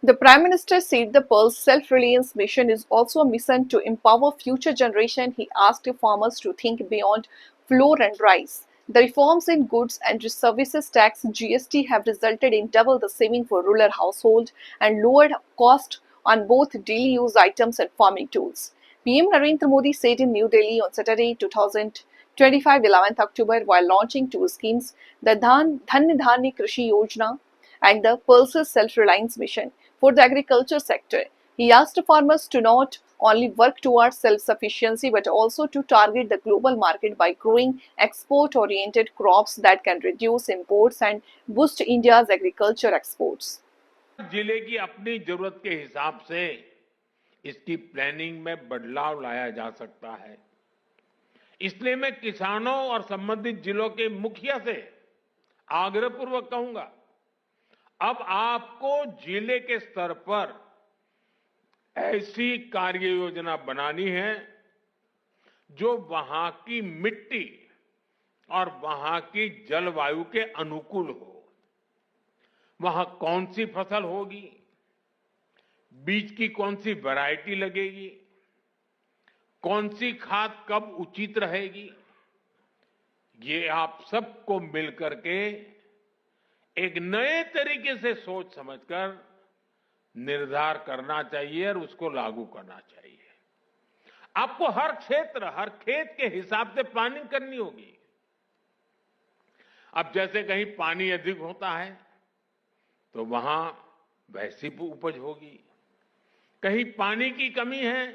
The Prime Minister said the Pearl Self-Reliance Mission is also a mission to empower future generations. He asked farmers to think beyond flour and rice. The reforms in goods and services tax (GST) have resulted in double the saving for rural households and lowered cost on both daily use items and farming tools. PM Narendra Modi said in New Delhi on Saturday, 2025, 11th October, while launching two schemes, the Dhan Dhanya Krishi Yojana and the Pulses Self-Reliance Mission for the agriculture sector. He asked farmers to not only work towards self-sufficiency but also to target the global market by growing export-oriented crops that can reduce imports and boost India's agriculture exports. जिले की अपनी जरूरत के हिसाब से इसकी planning में बदलाव लाया जा सकता है। इसलिए मैं किसानों और संबंधित जिलों के मुखिया से आग्रहपूर्वक कहूंगा, अब आपको जिले के स्तर पर ऐसी कार्य योजना बनानी है जो वहां की मिट्टी और वहां की जलवायु के अनुकूल हो। वहां कौन सी फसल होगी, बीज की कौन सी वैरायटी लगेगी, कौन सी खाद कब उचित रहेगी, ये आप सबको मिलकर के एक नए तरीके से सोच समझकर निर्धार करना चाहिए और उसको लागू करना चाहिए। आपको हर क्षेत्र, हर खेत के हिसाब से प्लानिंग करनी होगी। अब जैसे कहीं पानी अधिक होता है तो वहां वैसी उपज होगी, कहीं पानी की कमी है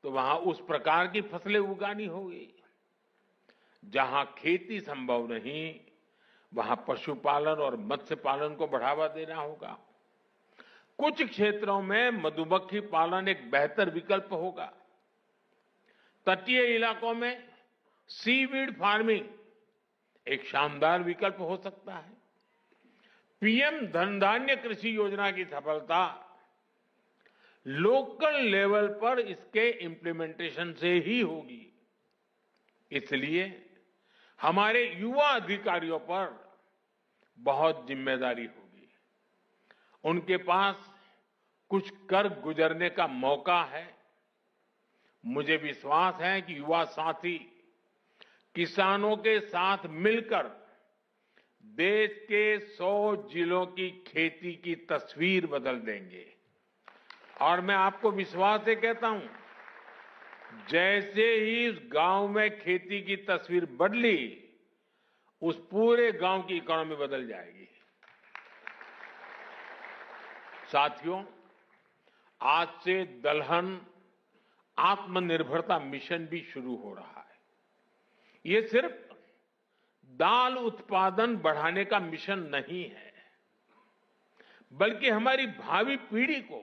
तो वहां उस प्रकार की फसलें उगानी होगी। जहां खेती संभव नहीं वहां पशुपालन और मत्स्य पालन को बढ़ावा देना होगा। कुछ क्षेत्रों में मधुमक्खी पालन एक बेहतर विकल्प होगा। तटीय इलाकों में सीवीड फार्मिंग एक शानदार विकल्प हो सकता है। पीएम धन धान्य कृषि योजना की सफलता लोकल लेवल पर इसके इम्प्लीमेंटेशन से ही होगी। इसलिए हमारे युवा अधिकारियों पर बहुत जिम्मेदारी होगी। उनके पास कुछ कर गुजरने का मौका है। मुझे विश्वास है कि युवा साथी किसानों के साथ मिलकर देश के 100 जिलों की खेती की तस्वीर बदल देंगे। और मैं आपको विश्वास से कहता हूं, जैसे ही इस गांव में खेती की तस्वीर बदली, उस पूरे गांव की इकोनॉमी बदल जाएगी। साथियों, आज से दलहन आत्मनिर्भरता मिशन भी शुरू हो रहा है। ये सिर्फ दाल उत्पादन बढ़ाने का मिशन नहीं है, बल्कि हमारी भावी पीढ़ी को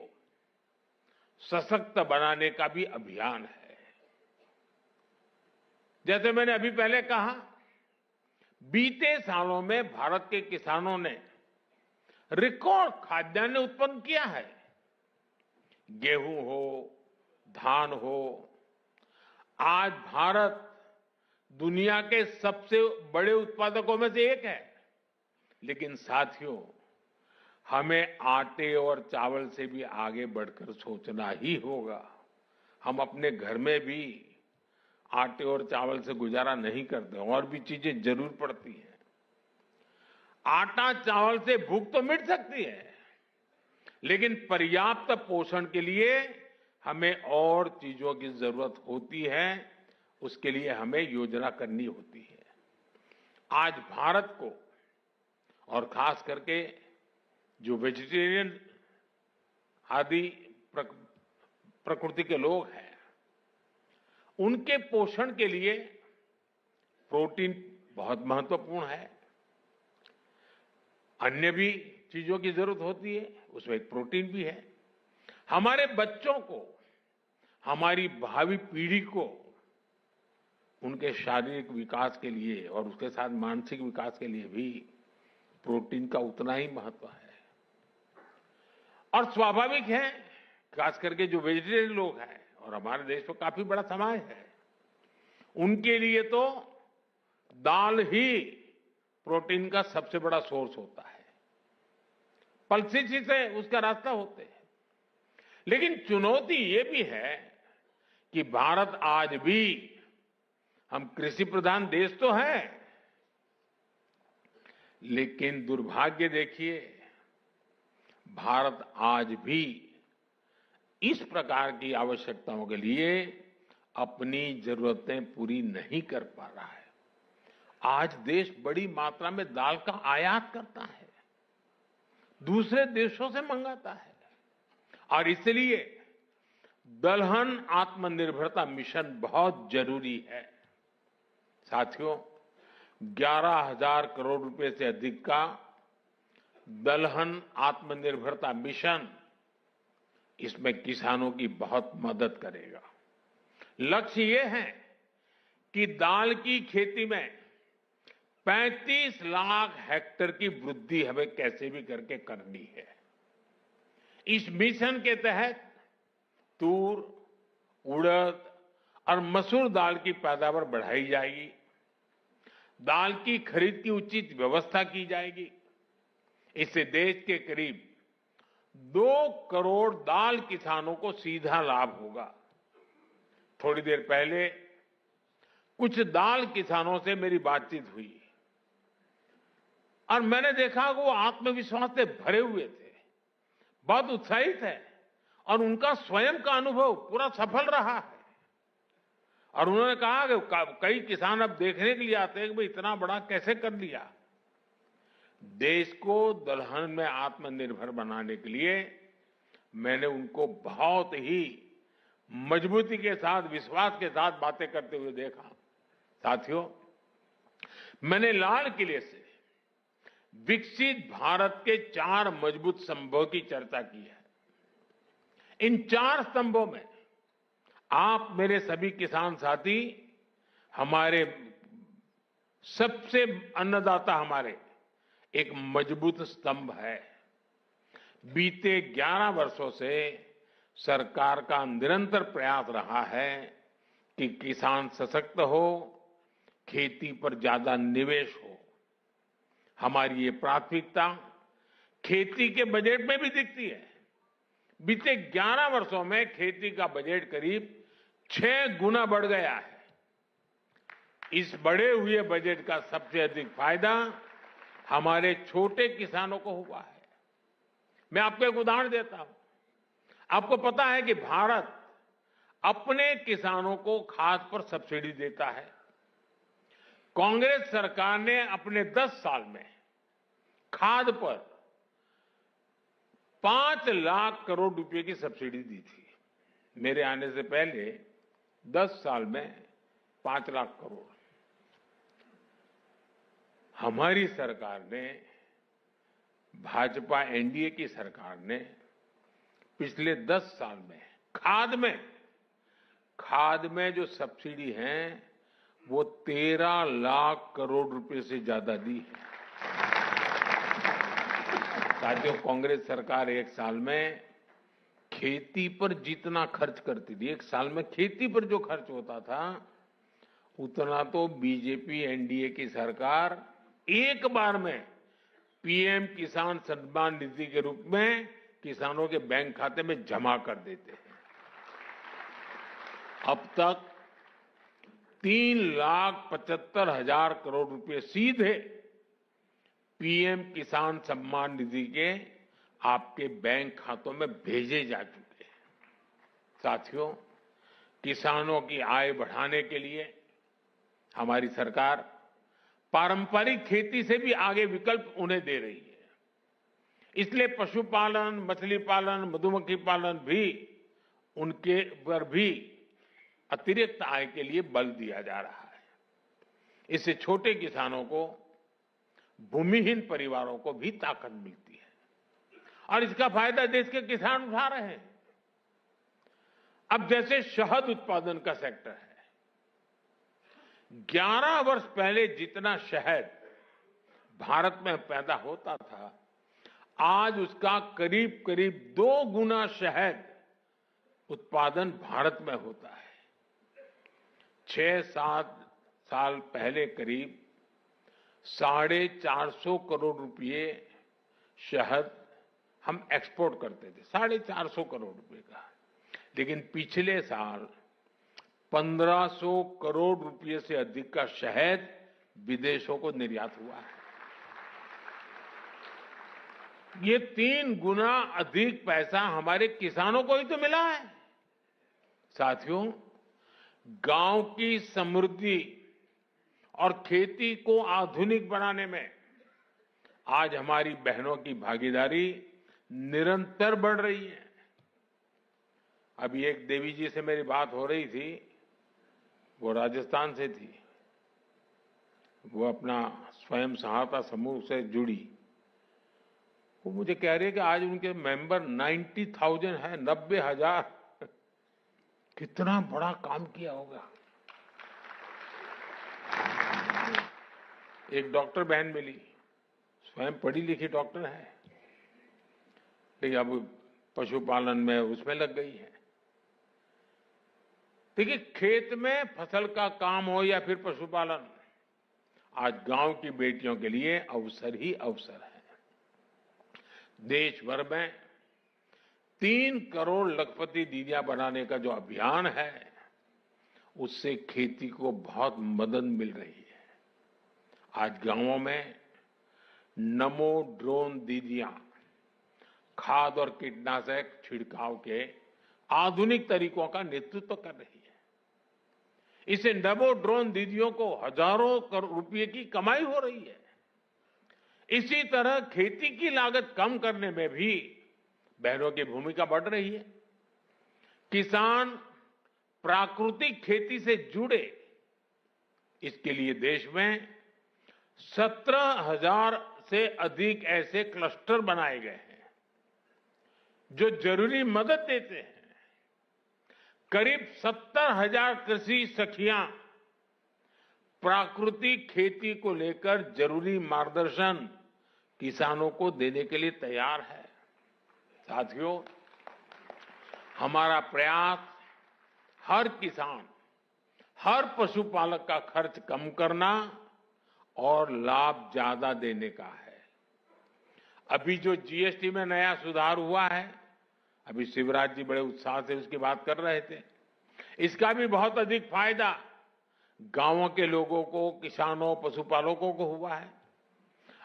सशक्त बनाने का भी अभियान है। जैसे मैंने अभी पहले कहा, बीते सालों में भारत के किसानों ने रिकॉर्ड खाद्यान्न उत्पन्न किया है। गेहूं हो, धान हो, आज भारत दुनिया के सबसे बड़े उत्पादकों में से एक है। लेकिन साथियों, हमें आटे और चावल से भी आगे बढ़कर सोचना ही होगा। हम अपने घर में भी आटे और चावल से गुजारा नहीं करते, और भी चीजें जरूर पड़ती हैं। आटा चावल से भूख तो मिट सकती है, लेकिन पर्याप्त पोषण के लिए हमें और चीजों की जरूरत होती है। उसके लिए हमें योजना करनी होती है। आज भारत को, और खास करके जो वेजिटेरियन आदि प्रकृति के लोग हैं, उनके पोषण के लिए प्रोटीन बहुत महत्वपूर्ण है। अन्य भी चीजों की जरूरत होती है, उसमें एक प्रोटीन भी है। हमारे बच्चों को, हमारी भावी पीढ़ी को उनके शारीरिक विकास के लिए और उसके साथ मानसिक विकास के लिए भी प्रोटीन का उतना ही महत्व है। और स्वाभाविक है, खास करके जो वेजिटेरियन लोग हैं, और हमारे देश में काफी बड़ा समाज है, उनके लिए तो दाल ही प्रोटीन का सबसे बड़ा सोर्स होता है। पलसीसी से उसका रास्ता होते हैं। लेकिन चुनौती ये भी है कि भारत आज भी, हम कृषि प्रधान देश तो है, लेकिन दुर्भाग्य देखिए, भारत आज भी इस प्रकार की आवश्यकताओं के लिए अपनी जरूरतें पूरी नहीं कर पा रहा है। आज देश बड़ी मात्रा में दाल का आयात करता है, दूसरे देशों से मंगाता है, और इसलिए दलहन आत्मनिर्भरता मिशन बहुत जरूरी है। साथियों, 11,000 करोड़ रुपए से अधिक का दलहन आत्मनिर्भरता मिशन, इसमें किसानों की बहुत मदद करेगा। लक्ष्य ये है कि दाल की खेती में 35 लाख हेक्टेयर की वृद्धि हमें कैसे भी करके करनी है। इस मिशन के तहत तूर, उड़द और मसूर दाल की पैदावार बढ़ाई जाएगी, दाल की खरीद की उचित व्यवस्था की जाएगी। इससे देश के करीब 2 करोड़ दाल किसानों को सीधा लाभ होगा। थोड़ी देर पहले कुछ दाल किसानों से मेरी बातचीत हुई और मैंने देखा कि वो आत्मविश्वास से भरे हुए थे, बहुत उत्साहित है, और उनका स्वयं का अनुभव पूरा सफल रहा है। और उन्होंने कहा कि कई किसान अब देखने के लिए आते हैं कि भाई इतना बड़ा कैसे कर लिया। देश को दलहन में आत्मनिर्भर बनाने के लिए मैंने उनको बहुत ही मजबूती के साथ, विश्वास के साथ बातें करते हुए देखा। साथियों, मैंने लाल किले से विकसित भारत के 4 मजबूत स्तंभों की चर्चा की है। इन 4 स्तंभों में आप, मेरे सभी किसान साथी, हमारे सबसे अन्नदाता, हमारे एक मजबूत स्तंभ है। बीते 11 वर्षों से सरकार का निरंतर प्रयास रहा है कि किसान सशक्त हो, खेती पर ज्यादा निवेश हो। हमारी ये प्राथमिकता खेती के बजट में भी दिखती है। बीते 11 वर्षों में खेती का बजट करीब 6 गुना बढ़ गया है। इस बढ़े हुए बजट का सबसे अधिक फायदा हमारे छोटे किसानों को हुआ है। मैं आपको एक उदाहरण देता हूं। आपको पता है कि भारत अपने किसानों को खाद पर सब्सिडी देता है। कांग्रेस सरकार ने अपने 10 साल में खाद पर 5 लाख करोड़ रुपए की सब्सिडी दी थी। मेरे आने से पहले 10 साल में 5 लाख करोड़। हमारी सरकार ने, भाजपा एनडीए की सरकार ने पिछले 10 साल में खाद में जो सब्सिडी है वो 13 लाख करोड़ रुपए से ज्यादा दी है। साथियों, कांग्रेस सरकार एक साल में खेती पर जितना खर्च करती थी, एक साल में खेती पर जो खर्च होता था, उतना तो बीजेपी एनडीए की सरकार एक बार में पीएम किसान सम्मान निधि के रूप में किसानों के बैंक खाते में जमा कर देते हैं। अब तक 3,75,000 करोड़ रुपए सीधे पीएम किसान सम्मान निधि के आपके बैंक खातों में भेजे जा चुके हैं। साथियों, किसानों की आय बढ़ाने के लिए हमारी सरकार पारंपरिक खेती से भी आगे विकल्प उन्हें दे रही है। इसलिए पशुपालन, मछली पालन, मधुमक्खी पालन भी, उनके पर भी अतिरिक्त आय के लिए बल दिया जा रहा है। इससे छोटे किसानों को, भूमिहीन परिवारों को भी ताकत मिलती है और इसका फायदा देश के किसान उठा रहे हैं। अब जैसे शहद उत्पादन का सेक्टर है, 11 वर्ष पहले जितना शहद भारत में पैदा होता था, आज उसका करीब करीब 2 गुना शहद उत्पादन भारत में होता है। 6-7 साल पहले करीब 450 करोड़ रुपए शहद हम एक्सपोर्ट करते थे 450 करोड़ रुपए का, लेकिन पिछले साल 1500 करोड़ रुपए से अधिक का शहद विदेशों को निर्यात हुआ है। ये 3 गुना अधिक पैसा हमारे किसानों को ही तो मिला है। साथियों, गांव की समृद्धि और खेती को आधुनिक बनाने में आज हमारी बहनों की भागीदारी निरंतर बढ़ रही है। अभी एक देवी जी से मेरी बात हो रही थी, वो राजस्थान से थी। वो अपना स्वयं सहायता समूह से जुड़ी। वो मुझे कह रहे हैं कि आज उनके मेंबर 90,000 है, 90,000। कितना बड़ा काम किया होगा। एक डॉक्टर बहन मिली, स्वयं पढ़ी लिखी डॉक्टर है, लेकिन अब पशुपालन में उसमें लग गई है। देखिए, खेत में फसल का काम हो या फिर पशुपालन, आज गांव की बेटियों के लिए अवसर ही अवसर है। देश भर में 3 करोड़ लखपति दीदियां बनाने का जो अभियान है, उससे खेती को बहुत मदद मिल रही है। आज गांवों में नमो ड्रोन दीदियां खाद और कीटनाशक छिड़काव के आधुनिक तरीकों का नेतृत्व कर रही है। इससे नमो ड्रोन दीदियों को हजारों करोड़ रुपए की कमाई हो रही है। इसी तरह खेती की लागत कम करने में भी बहनों की भूमिका बढ़ रही है। किसान प्राकृतिक खेती से जुड़े, इसके लिए देश में 17,000 से अधिक ऐसे क्लस्टर बनाए गए हैं जो जरूरी मदद देते हैं। करीब 70,000 कृषि सखियां प्राकृतिक खेती को लेकर जरूरी मार्गदर्शन किसानों को देने के लिए तैयार है। साथियों, हमारा प्रयास हर किसान, हर पशुपालक का खर्च कम करना और लाभ ज्यादा देने का है। अभी जो जीएसटी में नया सुधार हुआ है, अभी शिवराज जी बड़े उत्साह से उसकी बात कर रहे थे, इसका भी बहुत अधिक फायदा गांवों के लोगों को, किसानों, पशुपालकों को हुआ है।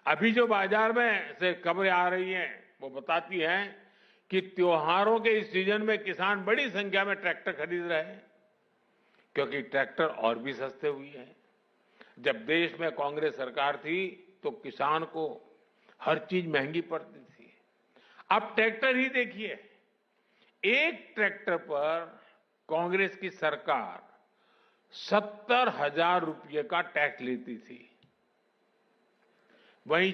अभी जो बाजार में से खबरें आ रही हैं, वो बताती हैं कि त्योहारों के इस सीजन में किसान बड़ी संख्या में ट्रैक्टर खरीद रहे हैं, क्योंकि ट्रैक्टर और भी सस्ते हुए हैं। जब देश में कांग्रेस सरकार थी तो किसान को हर चीज महंगी पड़ती थी। अब ट्रैक्टर ही देखिए, एक ट्रैक्टर पर कांग्रेस की सरकार 70,000 रुपये का टैक्स लेती थी। वहीं